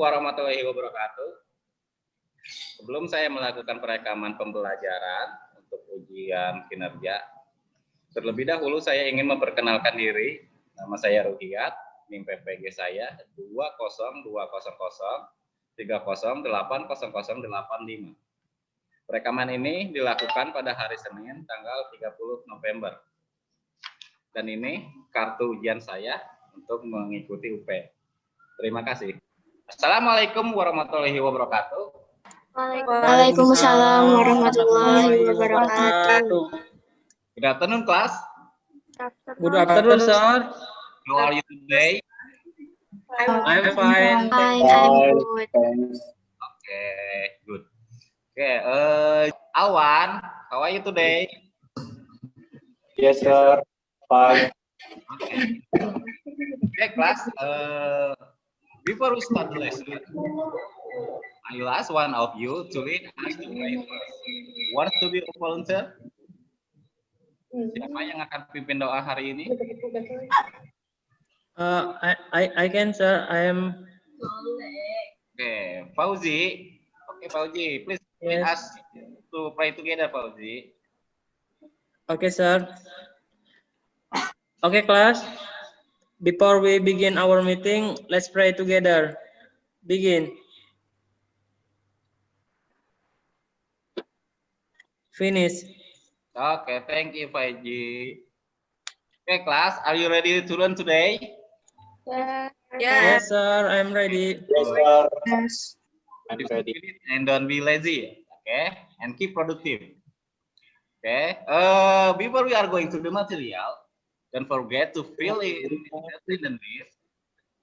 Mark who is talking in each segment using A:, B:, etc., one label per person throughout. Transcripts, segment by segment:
A: warahmatullahi wabarakatuh. Sebelum saya melakukan perekaman pembelajaran untuk ujian kinerja, terlebih dahulu saya ingin memperkenalkan diri. Nama saya Ruhiat, NIM PPG saya 2020030080085. Perekaman ini dilakukan pada hari Senin tanggal 30 November. Dan ini kartu ujian saya untuk mengikuti UP. Terima kasih. Assalamualaikum warahmatullahi wabarakatuh.
B: Waalaikumsalam warahmatullahi wabarakatuh.
A: Good afternoon, class.
C: Good afternoon, sir.
A: How are you today?
C: I'm fine.
B: I'm good.
A: Okay, good. Okay, Awan, how are you today?
D: Yes, sir. Fine.
A: Okay, class. Before we start the lesson, I will ask one of you to lead us to pray first. Want to be a volunteer? Siapa yang akan pimpin doa hari ini?
C: I can, sir. I am.
A: Okay, Fauzi. Okay, Fauzi, please lead us to pray together, Fauzi.
C: Okay, sir. Okay, class. Before we begin our meeting, let's pray together. Begin. Finish.
A: Okay, thank you, Fauzi. Okay, class, are you ready to learn today?
C: Yes, sir. I'm ready.
D: Yes, sir.
B: Yes.
D: I'm ready.
A: And don't be lazy, okay? And keep productive. Okay. Before we are going to the material, don't forget to fill in the list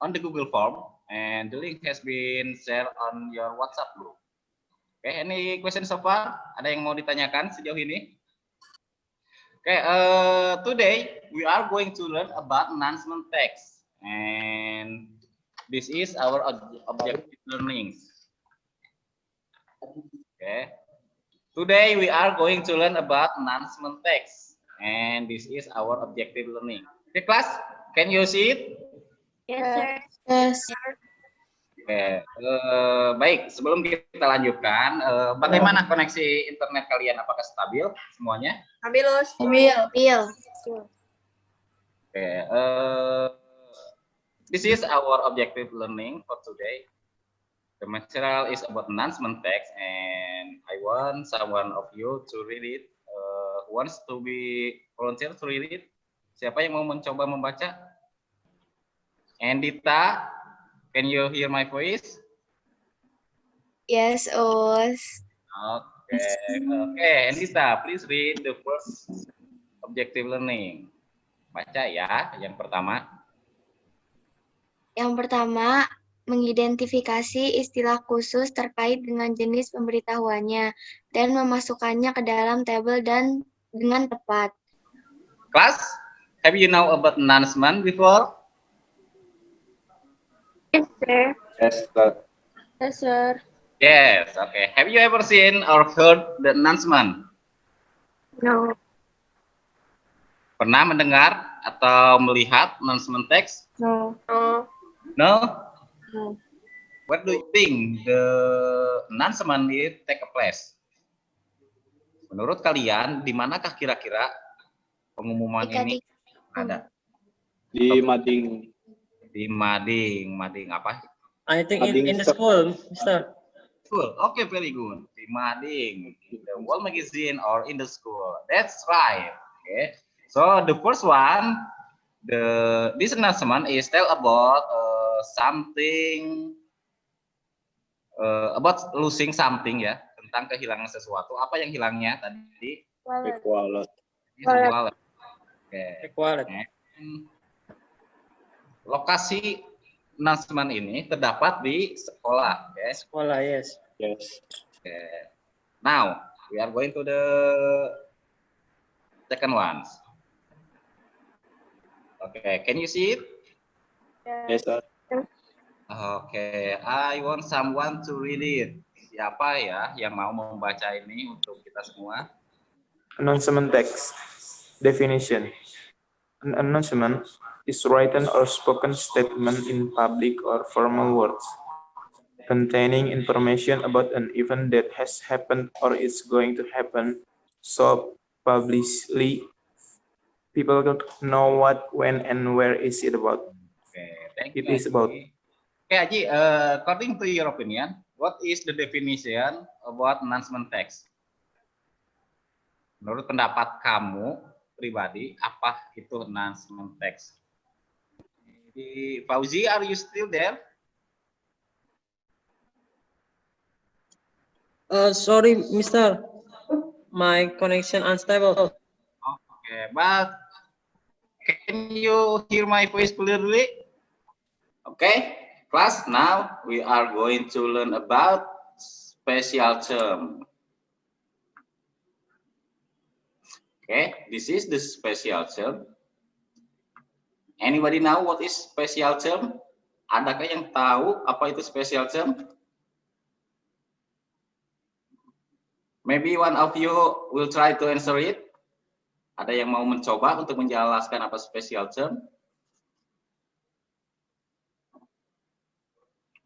A: on the Google form, and the link has been shared on your WhatsApp group. Okay. Any questions so far? Ada yang mau ditanyakan sejauh ini? Okay. Today we are going to learn about announcement text, and this is our objective learning. Okay. Today we are going to learn about announcement text, and this is our objective learning. Okay, class, can you see it?
B: Yes. Yes.
A: Okay. Baik, sebelum kita lanjutkan, bagaimana koneksi internet kalian? Apakah stabil semuanya?
B: Stabil.
A: Okay. This is our objective learning for today. The material is about announcement text, and I want someone of you to read it. Who wants to be volunteer to read it? Siapa yang mau mencoba membaca? Andita, can you hear my voice?
B: Yes, Os.
A: Okay, Andita, please read the first objective learning. Baca ya, yang pertama.
B: Yang pertama, mengidentifikasi istilah khusus terkait dengan jenis pemberitahuannya dan memasukkannya ke dalam tabel dan dengan tepat.
A: Class, have you know about announcement before?
B: Yes, sir.
D: Yes, sir.
B: Yes, sir.
A: Yes, okay. Have you ever seen or heard the announcement?
B: No.
A: Pernah mendengar atau melihat announcement text?
B: No.
A: No?
B: No.
A: What do you think the announcement it take a place? Menurut kalian, di manakah kira-kira pengumuman ini ada?
D: Di mading.
A: Di mading apa?
C: I think in the school, Mister.
A: School. Okay, very good. Di mading, in the wall magazine or in the school. That's right. Okay. So the first one, this announcement is tell about something about losing something ya, tentang kehilangan sesuatu. Apa yang hilangnya tadi?
D: Wallet.
A: Wallet. Okay.
C: Wallet.
A: Lokasi announcement ini terdapat di sekolah. Okay.
C: Sekolah, yes.
D: Yes.
A: Okay. Now we are going to the second one. Okay, can you see it?
D: Yes, sir.
A: Okay, I want someone to read it. Siapa ya yang mau membaca ini untuk kita semua?
E: Announcement text. Definition. An announcement is written or spoken statement in public or formal words. containing information about an event that has happened or is going to happen. So publicly, people don't know what, when, and where is it about.
A: Okay, thank
E: It
A: you.
E: is about.
A: Okay, Haji, according to your opinion, what is the definition about announcement text? Menurut pendapat kamu pribadi, apa itu announcement text? Jadi, Fauzi, are you still there?
C: Sorry, Mister. My connection unstable.
A: Okay, but can you hear my voice clearly? Okay, class, now we are going to learn about special term. Okay, this is the special term. Anybody know what is special term? Adakah yang tahu apa itu special term? Maybe one of you will try to answer it. Ada yang mau mencoba untuk menjelaskan apa special term?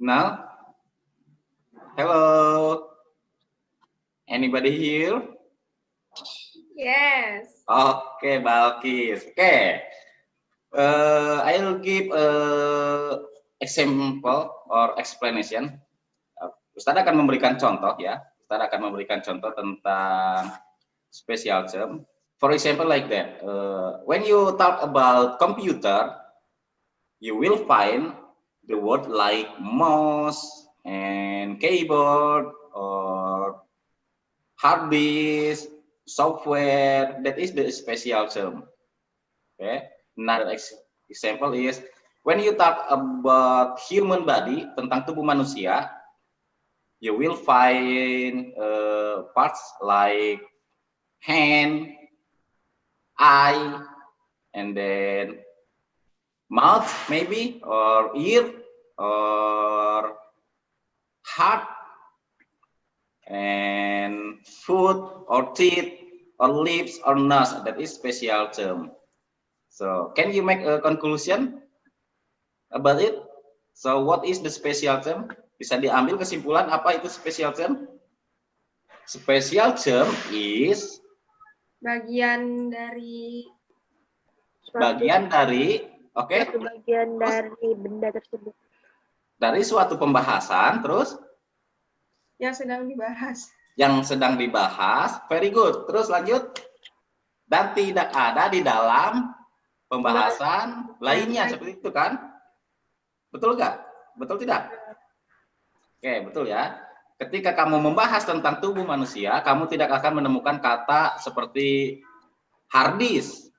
A: No? Hello? Anybody here?
B: Yes.
A: Okay, Balkis. Okay. I'll give example or explanation. Ustaz akan memberikan contoh ya. Ustaz akan memberikan contoh tentang special term. For example, like that. When you talk about computer, you will find the word like mouse and keyboard or hard disk, software. That is the special term. Okay. Another example is when you talk about human body, tentang tubuh manusia, you will find parts like hand, eye, and then mouth maybe, or ear, or heart, and foot, or teeth, or lips, or nose. That is special term. So can you make a conclusion about it? So what is the special term? Bisa diambil kesimpulan apa itu special term? Special term is
F: bagian dari
A: bagian dari, oke?
F: bagian dari benda tersebut
A: Dari suatu pembahasan, terus
F: yang sedang dibahas.
A: Yang sedang dibahas, very good. Terus lanjut. Dan tidak ada di dalam pembahasan lainnya, seperti itu kan? Betul nggak? Betul tidak? Oke, betul ya. Ketika kamu membahas tentang tubuh manusia, kamu tidak akan menemukan kata seperti hard disk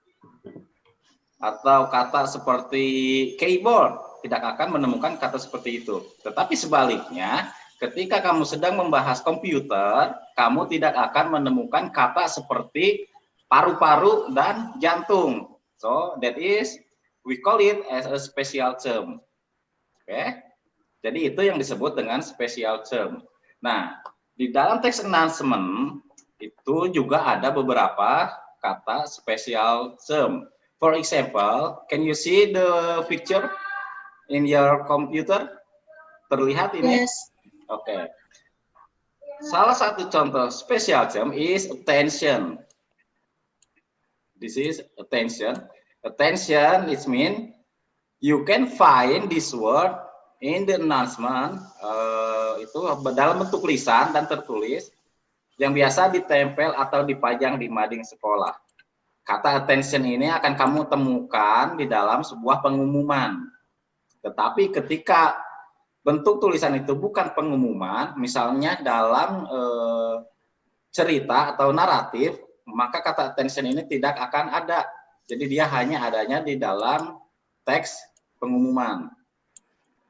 A: atau kata seperti keyboard. Tidak akan menemukan kata seperti itu. Tetapi sebaliknya, ketika kamu sedang membahas komputer, kamu tidak akan menemukan kata seperti paru-paru dan jantung. So that is, we call it as a special term. Oke, jadi itu yang disebut dengan special term. Nah, di dalam teks announcement itu juga ada beberapa kata special term. For example, can you see the picture in your computer? Terlihat ini?
B: Yes.
A: Oke. Salah satu contoh special term is attention. This is attention. Attention, it means you can find this word in the announcement. Itu dalam bentuk lisan dan tertulis yang biasa ditempel atau dipajang di mading sekolah. Kata attention ini akan kamu temukan di dalam sebuah pengumuman. Tetapi ketika bentuk tulisan itu bukan pengumuman, misalnya dalam cerita atau naratif, maka kata attention ini tidak akan ada. Jadi dia hanya adanya di dalam teks pengumuman.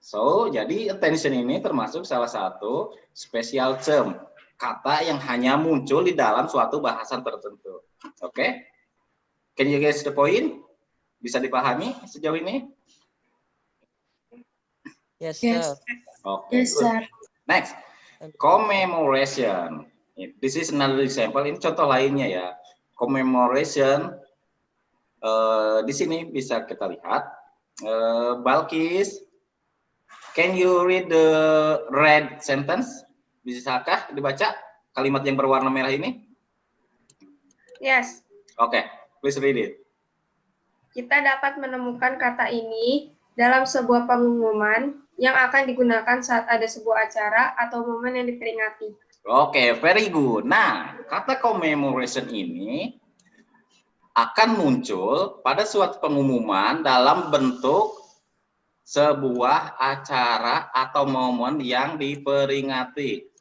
A: So, jadi attention ini termasuk salah satu special term, kata yang hanya muncul di dalam suatu bahasan tertentu. Oke? Okay? Can you guess the point? Bisa dipahami sejauh ini?
C: Yes,
B: Yes.
C: sir.
A: Okay,
B: Yes,
A: good.
B: sir.
A: Next, commemoration. This is another example. Ini contoh lainnya ya. Commemoration. Di sini bisa kita lihat. Balkis, Can you read the red sentence? Bisakah dibaca kalimat yang berwarna merah ini?
F: Yes.
A: Oke, please read it.
F: Kita dapat menemukan kata ini dalam sebuah pengumuman yang akan digunakan saat ada sebuah acara atau momen yang diperingati.
A: Oke, very good. Nah, kata commemoration ini akan muncul pada suatu pengumuman dalam bentuk sebuah acara atau momen yang diperingati.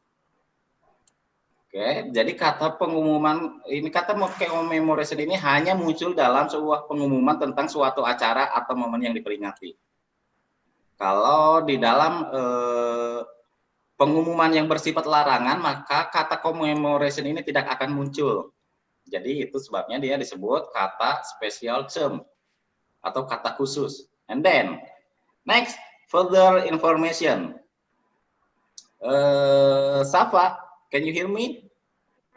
A: Oke, jadi kata pengumuman ini, kata commemoration ini hanya muncul dalam sebuah pengumuman tentang suatu acara atau momen yang diperingati. Kalau di dalam pengumuman yang bersifat larangan, maka kata commemoration ini tidak akan muncul. Jadi itu sebabnya dia disebut kata special term atau kata khusus. And then next, further information. Safa, can you hear me?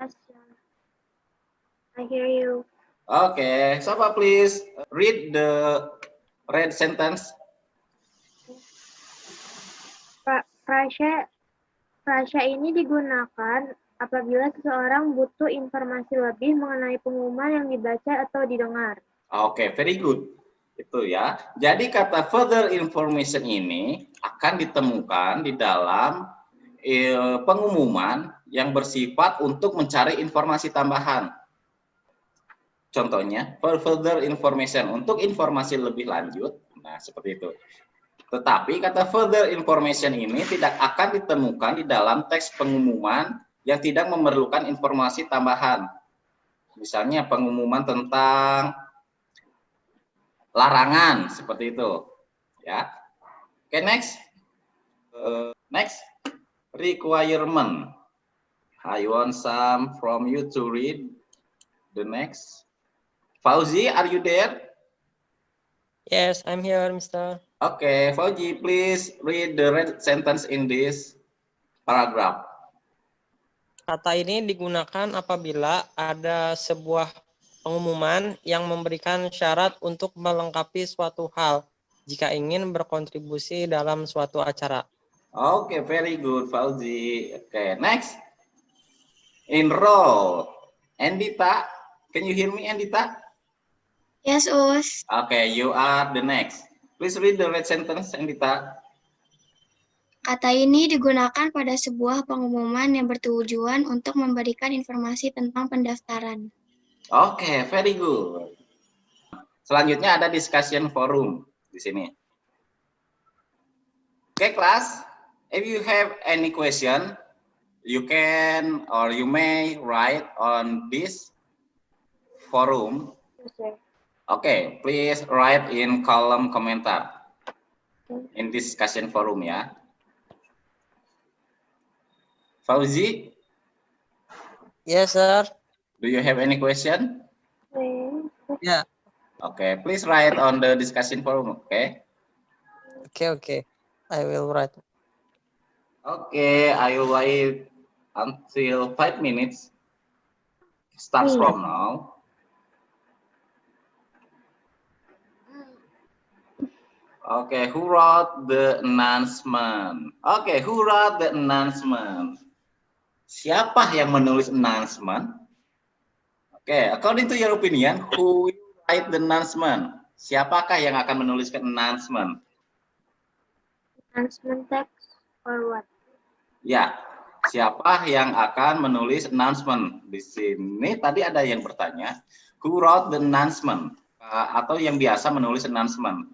B: Yes, I hear you.
A: Okay, Safa, please read the red sentence.
G: Frasa ini digunakan apabila seseorang butuh informasi lebih mengenai pengumuman yang dibaca atau didengar.
A: Oke, very good. Itu ya. Jadi kata further information ini akan ditemukan di dalam pengumuman yang bersifat untuk mencari informasi tambahan. Contohnya, further information untuk informasi lebih lanjut. Nah, seperti itu. Tetapi kata further information ini tidak akan ditemukan di dalam teks pengumuman yang tidak memerlukan informasi tambahan. Misalnya pengumuman tentang larangan, seperti itu. Ya. Oke, next. Next, requirement. I want some from you to read the next. Fauzi, are you there?
C: Yes, I'm here, Mr.
A: Okay, Fauzi, please read the red sentence in this paragraph.
C: Kata ini digunakan apabila ada sebuah pengumuman yang memberikan syarat untuk melengkapi suatu hal jika ingin berkontribusi dalam suatu acara.
A: Okay, very good, Fauzi. Okay, next. Enroll. Andita, can you hear me, Andita?
B: Yes, Us.
A: Okay, you are the next. Please read the red sentence, Andita.
B: Kata ini digunakan pada sebuah pengumuman yang bertujuan untuk memberikan informasi tentang pendaftaran.
A: Okay, very good. Selanjutnya ada discussion forum di sini. Okay, class. If you have any question, you can or you may write on this forum. Okay, please write in kolom komentar in discussion forum ya. Fauzi,
C: Yes, sir.
A: do you have any question?
C: Yeah.
A: Okay, please write on the discussion forum. Okay.
C: Okay. I will write.
A: Okay, I will wait until 5 minutes. Starts from now. Okay, who wrote the announcement? Okay, who wrote the announcement? Siapa yang menulis announcement? Okay, according to your opinion, who will write the announcement? Siapakah yang akan menuliskan announcement?
G: Announcement text or what?
A: Ya, siapa yang akan menulis announcement? Di sini tadi ada yang bertanya, who wrote the announcement? Atau yang biasa menulis announcement?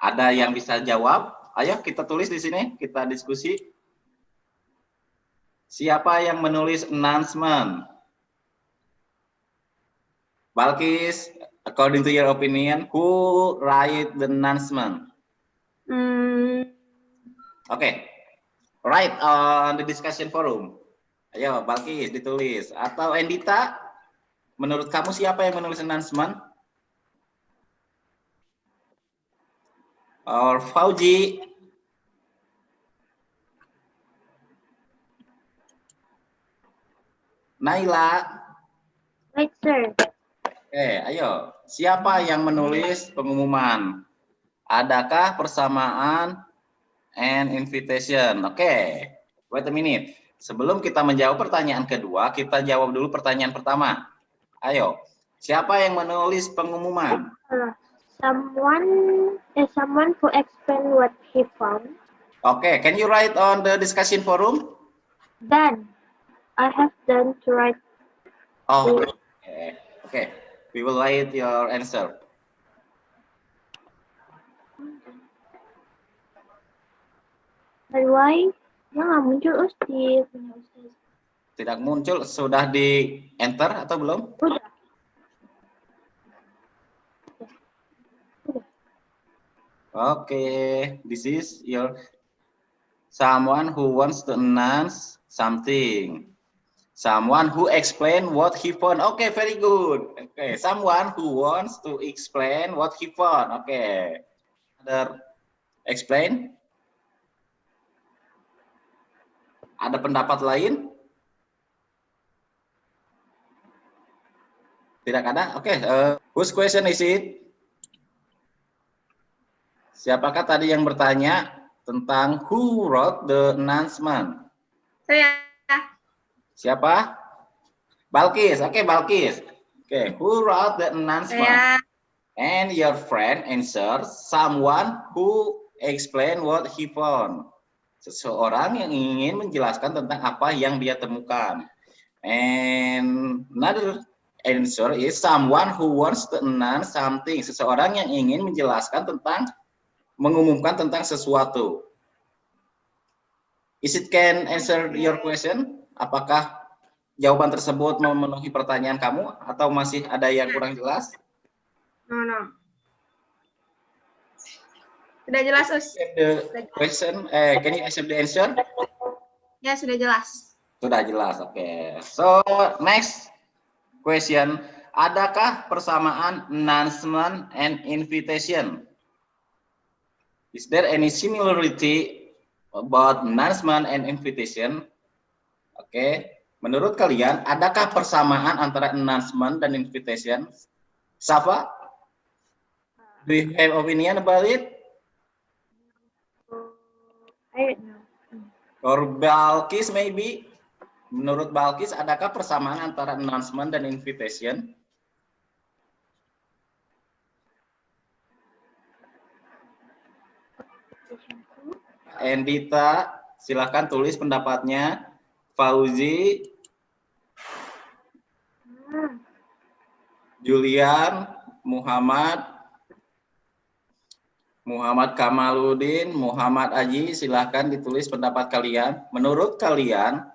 A: Ada yang bisa jawab? Ayo kita tulis di sini, kita diskusi. Siapa yang menulis announcement? Balkis, according to your opinion, who write the announcement? Okay, write on the discussion forum. Ayo, Balkis ditulis. Atau Andita, menurut kamu siapa yang menulis announcement? Or Fauji? Naila?
G: Right, sir.
A: Ayo. Siapa yang menulis pengumuman? Adakah persamaan and invitation? Oke, wait a minute. Sebelum kita menjawab pertanyaan kedua, kita jawab dulu pertanyaan pertama. Ayo, siapa yang menulis pengumuman?
G: Someone who explained what he found.
A: Oke, can you write on the discussion forum?
G: Done. I have done to write.
A: Oh, okay. We will write your answer.
G: By the way, dia nggak muncul di punya Ustaz.
A: Tidak muncul, sudah di enter atau belum?
G: Udah.
A: Okay, this is your someone who wants to announce something. Someone who explain what he found. Okay, very good. Okay, someone who wants to explain what he found. Okay. Other explain? Ada pendapat lain? Tidak ada? Oke, whose question is it? Siapakah tadi yang bertanya tentang who wrote the announcement?
F: Saya.
A: Siapa? Balkis. Oke, Balkis. Oke, who wrote the announcement?
F: Saya.
A: And your friend answers someone who explain what he found. Seseorang yang ingin menjelaskan tentang apa yang dia temukan. And another answer is someone who wants to announce something. Seseorang yang ingin menjelaskan tentang, mengumumkan tentang sesuatu. Is it can answer your question? Apakah jawaban tersebut memenuhi pertanyaan kamu atau masih ada yang kurang jelas?
F: No. Sudah jelas, Us.
A: The question, can you accept the answer?
F: Ya, sudah jelas.
A: Sudah jelas, oke. So, next question. Adakah persamaan announcement and invitation? Is there any similarity about announcement and invitation? Oke. Menurut kalian, adakah persamaan antara announcement dan invitation? Safa? Do you have opinion about it?
G: I don't know.
A: Or Balkis maybe? Menurut Balkis, adakah persamaan antara announcement dan invitation? Endita, silakan tulis pendapatnya. Fauzi, Julian, Muhammad Kamaludin, Muhammad Aji, silahkan ditulis pendapat kalian. Menurut kalian,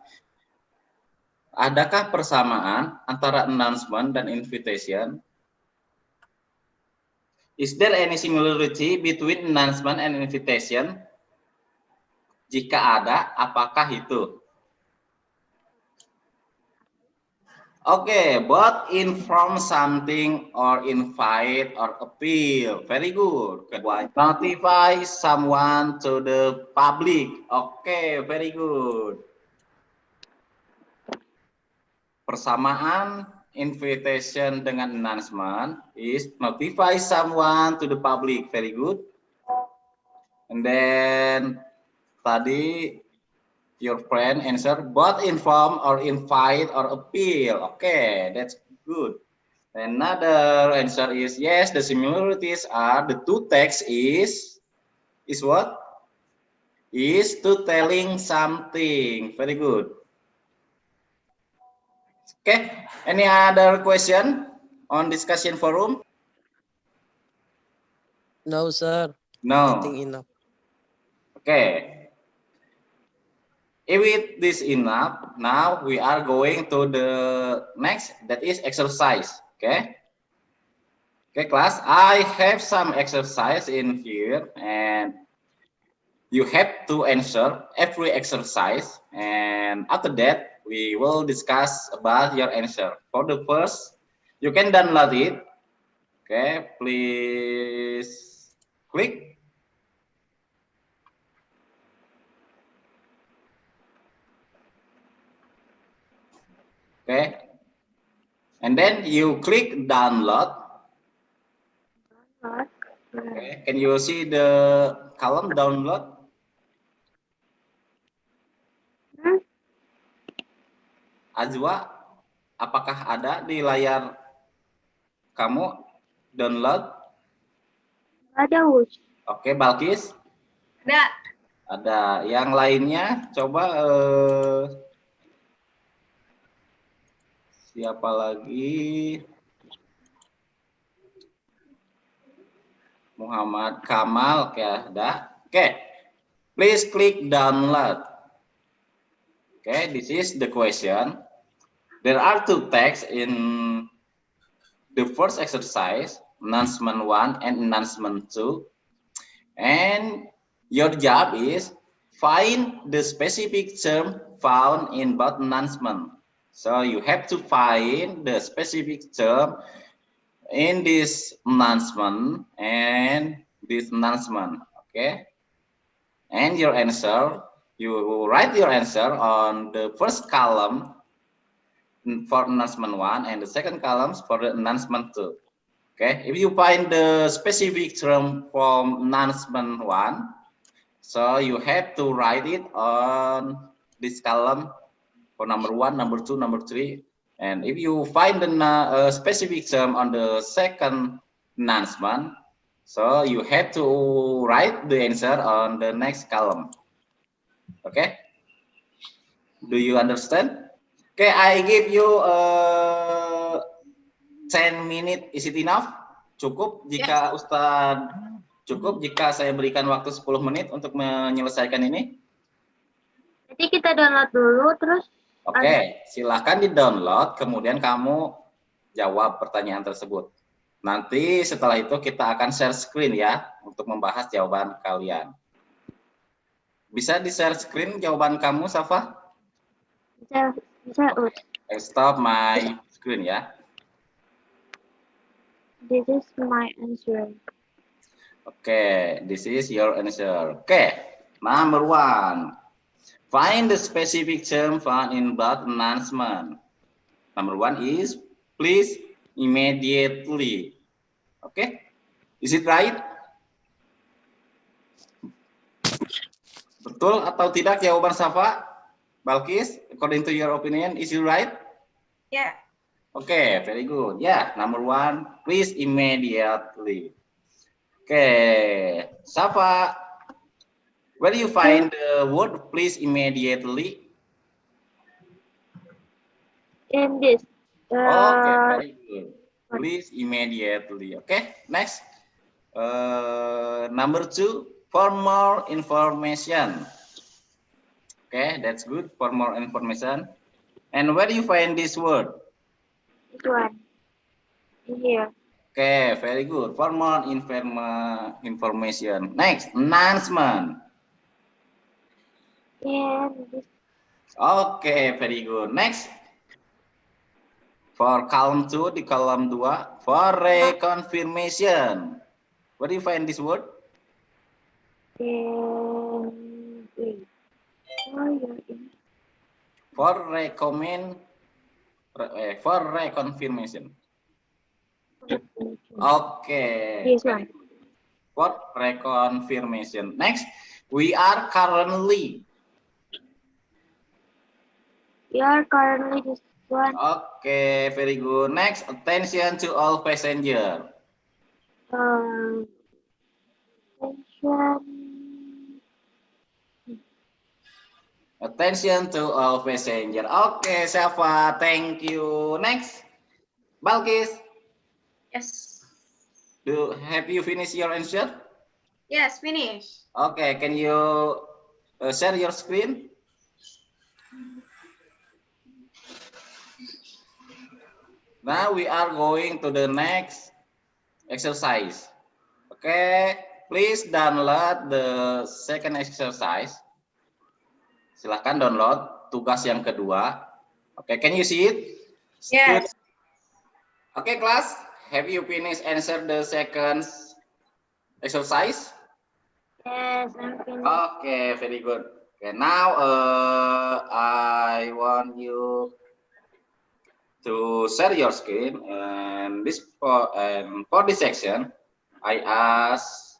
A: adakah persamaan antara announcement dan invitation? Is there any similarity between announcement and invitation? Jika ada, apakah itu? Okay, both inform something or invite or appeal. Very good. Kedua, notify someone to the public. Okay, very good. Persamaan invitation dengan announcement is notify someone to the public. Very good. And then tadi your friend answer both inform or invite or appeal. Okay, that's good. Another answer is yes, the similarities are the two texts is what? Is to telling something. Very good. Okay, any other question on discussion forum?
C: No, sir.
A: No.
C: I think enough.
A: Okay. If it is enough, now we are going to the next, that is exercise. Okay. Okay, class. I have some exercise in here, and you have to answer every exercise. And after that, we will discuss about your answer. For the first, you can download it. Okay, please click. Okay, and then you click download. Okay. Can you see the column download? Azwa, apakah ada di layar kamu download?
G: Ada, Us.
A: Oke, Balkis?
F: Ada.
A: Ada. Yang lainnya, coba siapa lagi? Muhammad Kamal, oke, ada. Oke, please click download. Okay, this is the question. There are two texts in the first exercise, announcement 1 and announcement 2. And your job is find the specific term found in both announcement. So you have to find the specific term in this announcement and this announcement. Okay. And your answer, you write your answer on the first column for announcement 1 and the second columns for the announcement 2. Okay, if you find the specific term from announcement 1, so you have to write it on this column for number 1, number 2, number 3. And if you find the specific term on the second announcement, so you have to write the answer on the next column. Okay, do you understand? Okay, I give you 10 minutes. Is it enough? Cukup jika yes. Ustadz, cukup jika saya berikan waktu 10 menit untuk menyelesaikan ini?
G: Jadi kita download dulu terus.
A: Oke, silahkan di-download, kemudian kamu jawab pertanyaan tersebut. Nanti setelah itu kita akan share screen ya, untuk membahas jawaban kalian. Bisa di-share screen jawaban kamu, Safa?
G: Bisa.
A: I stop my screen ya.
G: This is my answer.
A: Okay, this is your answer. Okay, number 1. Find the specific term found in both announcement. Number 1 is please immediately. Okay, is it right? Betul atau tidak jawaban Safa? Balkis, according to your opinion, is it right?
F: Yeah.
A: Okay, very good. Yeah, number 1, please immediately. Okay, Safa, where do you find the word please immediately?
G: In this.
A: Okay, very good. Please immediately. Okay, next. Number 2, for more information. Okay, that's good. For more information. And where do you find this word?
G: This one. Here.
A: Okay, very good. For more information. Next, announcement.
G: And this.
A: Okay, very good. Next. For column 2, di column 2, for reconfirmation. Where do you find this word? For reconfirmation. Okay.
G: This one.
A: For reconfirmation. Next, we are currently.
G: We are currently this one.
A: Okay, very good. Next, attention to all passengers. Attention to all passengers. Okay, Safa, thank you. Next, Balkis.
F: Yes.
A: Have you finished your answer?
F: Yes, finish.
A: Okay, can you share your screen? Now we are going to the next exercise. Okay, please download the second exercise. Silahkan download tugas yang kedua. Okay, can you see it?
F: Yes.
A: Okay, class, have you finished answer the second exercise?
G: Yes, I'm finished.
A: Okay, very good. Okay, now I want you to share your screen, and for this section, I ask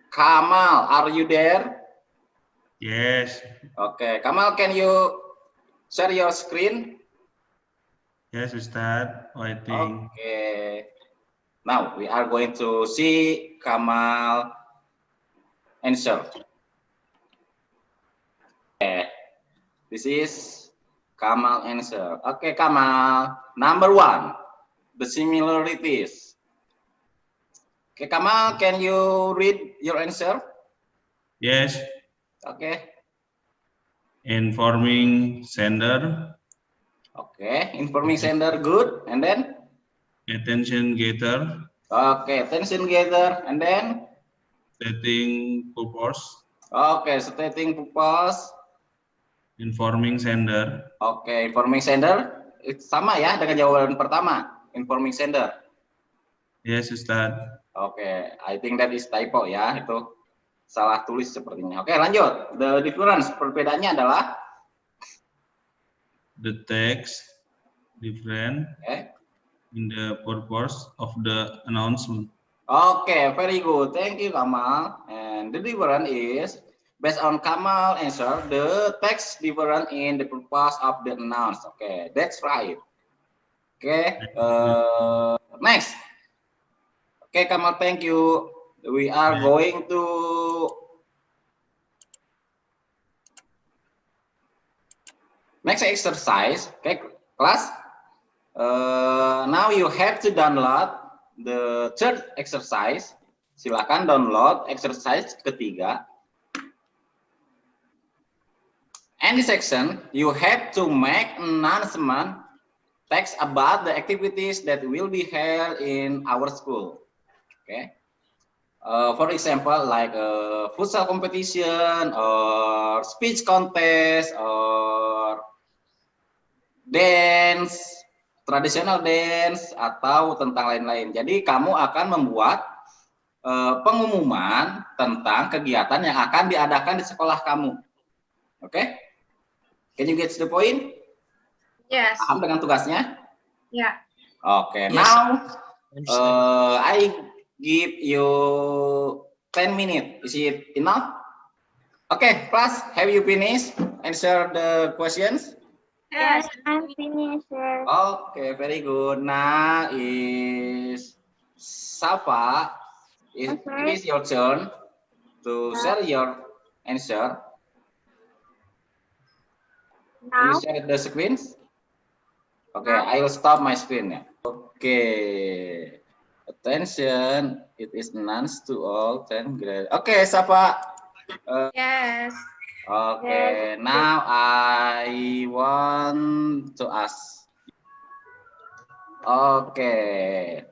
A: Kamal, are you there?
H: Yes.
A: Okay, Kamal, can you share your screen?
H: Yes, Ustad. Waiting.
A: Okay. Now we are going to see Kamal answer. Okay. This is Kamal answer. Okay, Kamal. Number 1, the similarities. Okay, Kamal, can you read your answer?
H: Yes.
A: Okay.
H: Informing sender,
A: Okay, informing sender, good. And then?
H: attention getter,
A: Okay, attention gather. And then?
H: stating purpose,
A: Okay, stating purpose.
H: informing sender.
A: Oke, informing sender sama ya dengan jawaban pertama, informing sender.
H: Yes, Ustad.
A: Oke, I think that is typo ya, itu salah tulis sepertinya. Oke, lanjut. The difference, perbedaannya adalah
H: The text different in the purpose of the announcement.
A: Oke, very good. Thank you, Kamal. And the difference is based on Kamal answer, the text different in the purpose of the announcement. Okay, that's right. Okay, next. Okay, Kamal, thank you. We are going to next exercise. Okay, class. Now you have to download the third exercise. Silakan download exercise ketiga. Any section, you have to make announcement text about the activities that will be held in our school. Okay. For example, like futsal competition or speech contest or dance, traditional dance atau tentang lain-lain. Jadi kamu akan membuat pengumuman tentang kegiatan yang akan diadakan di sekolah kamu. Oke? Okay? Can you get the point?
F: Yes.
A: Paham dengan tugasnya?
F: Yeah.
A: Okay.
C: Yes.
A: Now I give you 10 minutes. Is it enough? Okay, class, have you finished? Answer the questions?
G: Yes, I'm finished, sir.
A: Okay, very good. Now is Safa. It is your turn to share your answer. Can you
G: Now,
A: share the screens? Okay, I will stop my screen. Okay, attention. It is announced to all 10 grade. Okay, Safa.
F: Yes.
A: Okay, now I want to ask. Okay,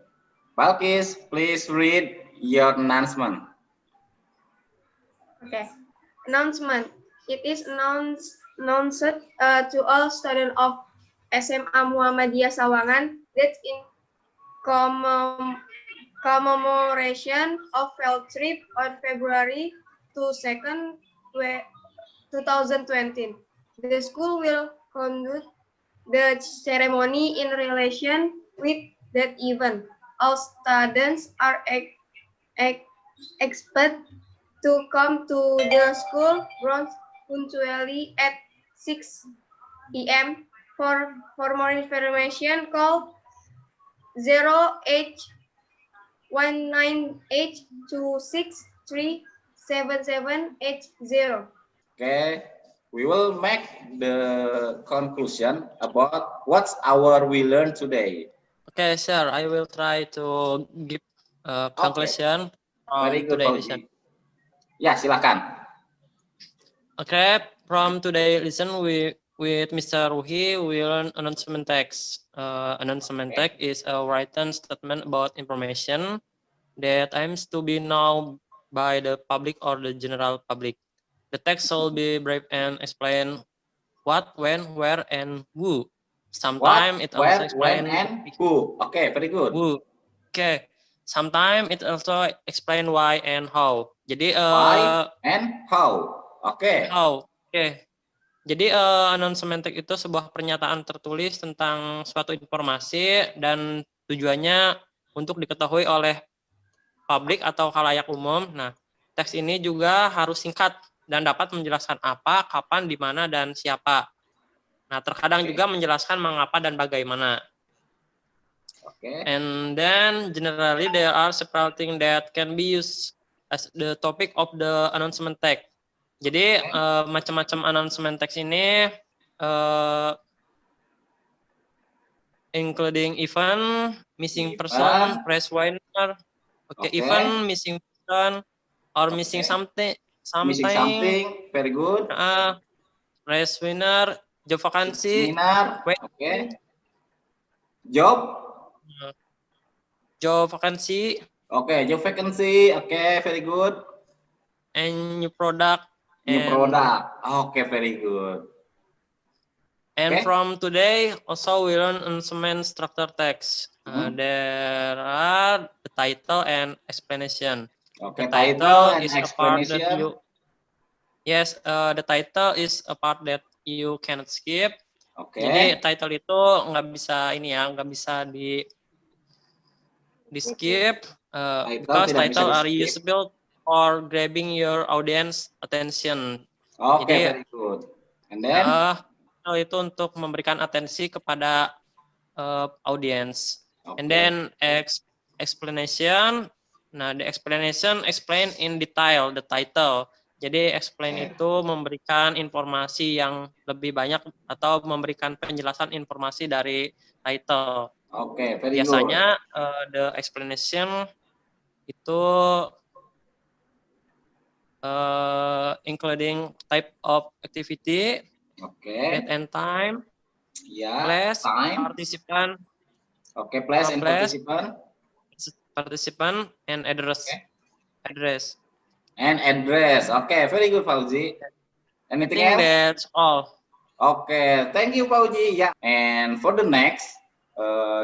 A: Balkis, please read your announcement.
F: Okay. Announcement. It is announced to all students of SMA Muhammadiyah Sawangan that in commemoration of field trip on February 2nd, 2020, the school will conduct the ceremony in relation with that event. All students are expected to come to the school grounds punctually at 6 p.m. For more information, call 081982637780.
A: Okay, we will make the conclusion about what's we learned today.
C: Okay, sir. I will try to give a conclusion from
A: Very good,
C: today's lesson.
A: Ya, silakan.
C: Okay, from today's lesson, with Mr. Ruhi, we learn announcement text. Announcement text is a written statement about information that aims to be known by the public or the general public. The text should be brief and explain what, when, where, and who. Sometimes it also explain
A: when, and who. Okay, very good.
C: Who. Okay. Sometimes it also explain why and how. Jadi
A: why and how. Okay.
C: How. Okay. Jadi announcement text itu sebuah pernyataan tertulis tentang suatu informasi dan tujuannya untuk diketahui oleh publik atau khalayak umum. Nah, teks ini juga harus singkat dan dapat menjelaskan apa, kapan, di mana, dan siapa. Nah, terkadang juga menjelaskan mengapa dan bagaimana. And then generally there are several things that can be used as the topic of the announcement text. Jadi macam-macam announcement text ini including event, missing person, prize winner, event, missing person, or missing something,
A: Missing something, very good.
C: Prize winner, job vacancy, job vacancy.
A: Job vacancy. Very good.
C: And new product.
A: Very good.
C: And from today, also we learn announcement structure text. There are the title and explanation. The title is a part that you. Yes, the title is a part that you cannot skip. Jadi title itu nggak bisa di skip because title are usable for grabbing your audience attention.
A: Very good. And then
C: title itu untuk memberikan atensi kepada audience. And then explanation. Nah, the explanation explain in detail the title. Jadi explain itu memberikan informasi yang lebih banyak atau memberikan penjelasan informasi dari title.
A: Very
C: Biasanya the explanation itu including type of activity, date and time, place, participant,
A: place and
C: participant, and address.
A: And address. Very good, Fauzi. Anything else?
C: That's all.
A: Thank you, Fauzi. Yeah. And for the next,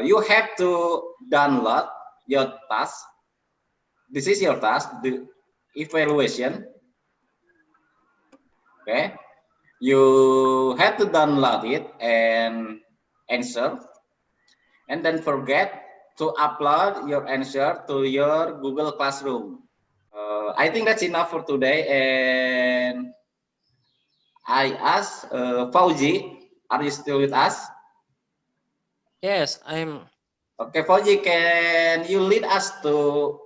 A: you have to download your task. This is your task, the evaluation. You have to download it and answer. And then forget to upload your answer to your Google Classroom. I think that's enough for today, and I ask Fauzi, are you still with us?
C: Yes, I'm.
A: Fauzi, can you lead us to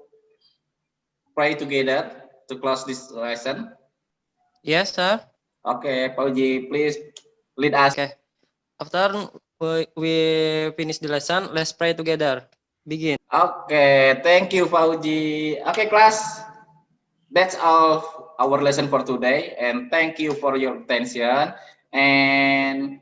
A: pray together to close this lesson?
C: Yes, sir.
A: Fauzi, please lead us.
C: After we finish the lesson, let's pray together. Begin.
A: Thank you, Fauzi. Class. That's all our lesson for today, and thank you for your attention. And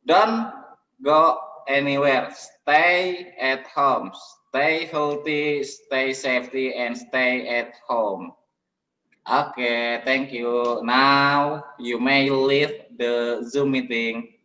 A: don't go anywhere. Stay at home. Stay healthy, stay safety, and stay at home. Thank you. Now you may leave the Zoom meeting.